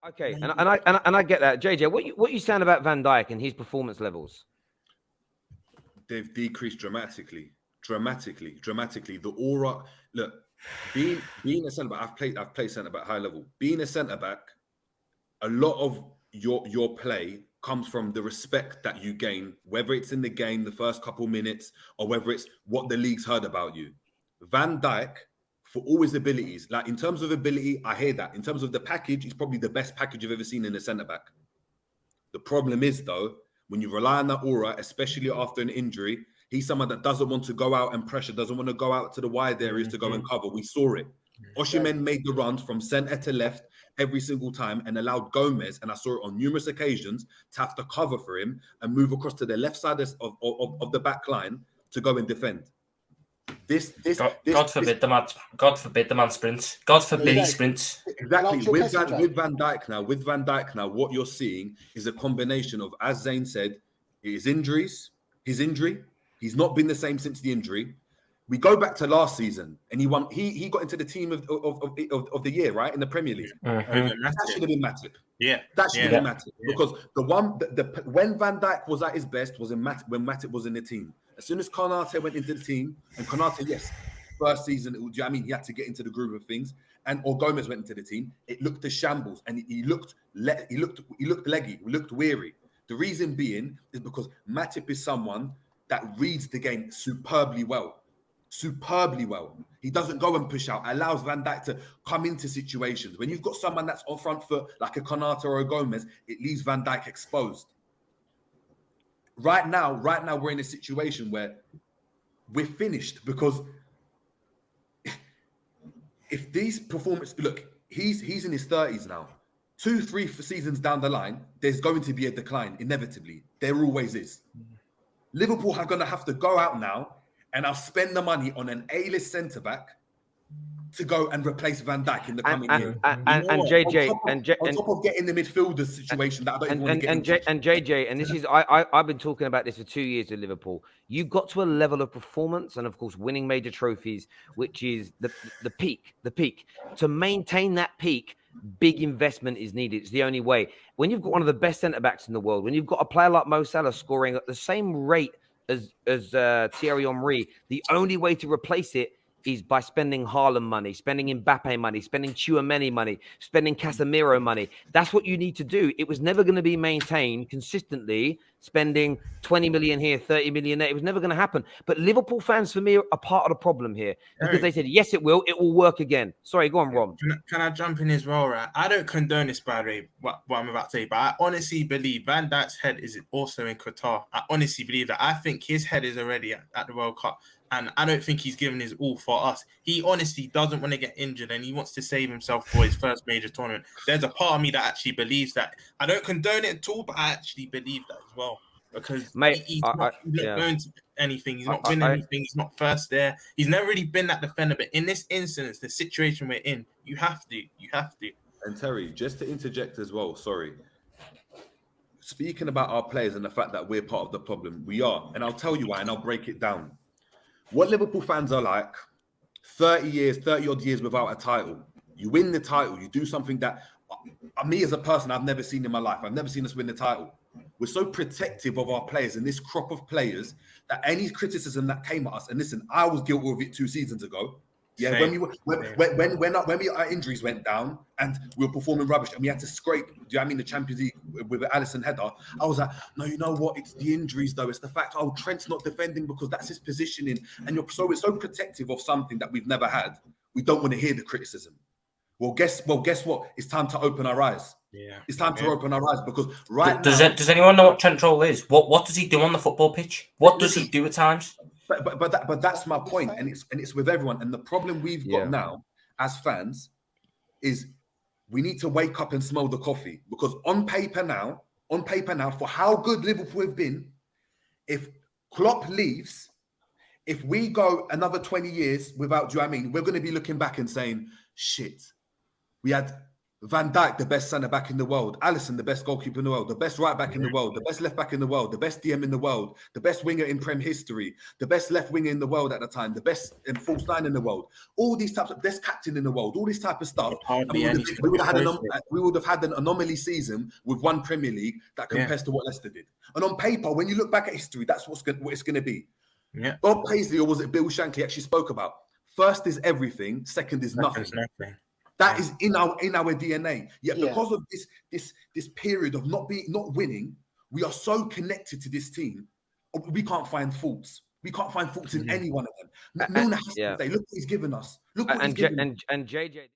Okay, and I get that, JJ. What you saying about Van Dijk and his performance levels? They've decreased dramatically. The aura. Look, being a centre back, I've played centre back high level. Being a centre back, a lot of your play comes from the respect that you gain, whether it's in the game, the first couple minutes, or whether it's what the league's heard about you. Van Dijk, for all his abilities, like in terms of ability, I hear that. In terms of the package, he's probably the best package you've ever seen in a centre back. The problem is, though, when you rely on that aura, especially after an injury, he's someone that doesn't want to go out and pressure, doesn't want to go out to the wide areas to go and cover. We saw it. Osimhen made the runs from centre to left every single time and allowed Gomez, and I saw it on numerous occasions, to have to cover for him and move across to the left side of the back line to go and defend. God forbid the man sprints. God forbid he sprints. Exactly. With Van Dijk now, what you're seeing is a combination of, as Zayn said, his injury. He's not been the same since the injury. We go back to last season, and he won. He got into the team of the year, right, in the Premier League. That should have been Matip. Yeah, that should have been Matip, because when Van Dijk was at his best was when Matip was in the team. As soon as Konate went into the team, and Konate, yes, first season, he had to get into the groove of things, or Gomez went into the team, it looked a shambles, and he looked leggy, he looked weary. The reason being is because Matip is someone that reads the game superbly well. He doesn't go and push out, allows Van Dijk to come into situations. When you've got someone that's on front foot, like a Konate or a Gomez, it leaves Van Dijk exposed. Right now, we're in a situation where we're finished, because if these performances, look, he's in his 30s now. 2-3 seasons down the line, there's going to be a decline, inevitably. There always is. Liverpool are going to have to go out now and I'll spend the money on an A-list centre-back to go and replace Van Dijk in the coming year. And JJ, on top of getting the midfielder situation that I don't even want to get into. And JJ, and this is I've been talking about this for 2 years with Liverpool. You got to a level of performance and of course winning major trophies, which is the peak. To maintain that peak, big investment is needed. It's the only way. When you've got one of the best centre backs in the world, when you've got a player like Mo Salah scoring at the same rate as Thierry Henry, the only way to replace it is by spending Haaland money, spending Mbappe money, spending Tchouaméni money, spending Casemiro money. That's what you need to do. It was never going to be maintained consistently, spending 20 million here, 30 million there. It was never going to happen. But Liverpool fans, for me, are part of the problem here, because they said, yes, it will work again. Sorry, go on, Rom. Can I jump in as well, right? I don't condone this, by the way, what I'm about to say, but I honestly believe Van Dijk's head is also in Qatar. I honestly believe that. I think his head is already at the World Cup. And I don't think he's given his all for us. He honestly doesn't want to get injured, and he wants to save himself for his first major tournament. There's a part of me that actually believes that. I don't condone it at all, but I actually believe that as well. Because he's not going to anything. He's not winning anything. He's not first there. He's never really been that defender. But in this instance, the situation we're in, you have to. And Terry, just to interject as well, sorry. Speaking about our players and the fact that we're part of the problem, we are. And I'll tell you why, and I'll break it down. What Liverpool fans are like, 30 odd years without a title. You win the title, you do something that, me as a person, I've never seen in my life. I've never seen us win the title. We're so protective of our players and this crop of players that any criticism that came at us, and listen, I was guilty of it 2 seasons ago. Yeah, when our injuries went down and we were performing rubbish and we had to scrape, the Champions League with Alisson header, I was like, no, you know what? It's the injuries though. It's the fact, Trent's not defending because that's his positioning. And we're so protective of something that we've never had. We don't want to hear the criticism. Well, guess what? It's time to open our eyes. Yeah, it's time to open our eyes, because does anyone know what Trent Roll is? What does he do on the football pitch? What does he do at times? But that's my point, and it's with everyone. And the problem we've got now as fans is we need to wake up and smell the coffee, because on paper now, for how good Liverpool have been, if Klopp leaves, if we go another 20 years without, we're going to be looking back and saying, shit, we had Van Dijk, the best centre back in the world. Alisson, the best goalkeeper in the world. The best right back in the world. The best left back in the world. The best DM in the world. The best winger in Prem history. The best left winger in the world at the time. The best false nine in the world. All these types of best captain in the world. All this type of stuff. And we would have had an anomaly season with one Premier League that compares to what Leicester did. And on paper, when you look back at history, that's what it's going to be. Yeah. Bob Paisley, or was it Bill Shankly, actually spoke about first is everything, second is nothing. That is in our DNA. Yet because of this period of not winning, we are so connected to this team. We can't find faults. We can't find faults in any one of them. Milner has to say, look what he's given us. Look what he's given us. And JJ.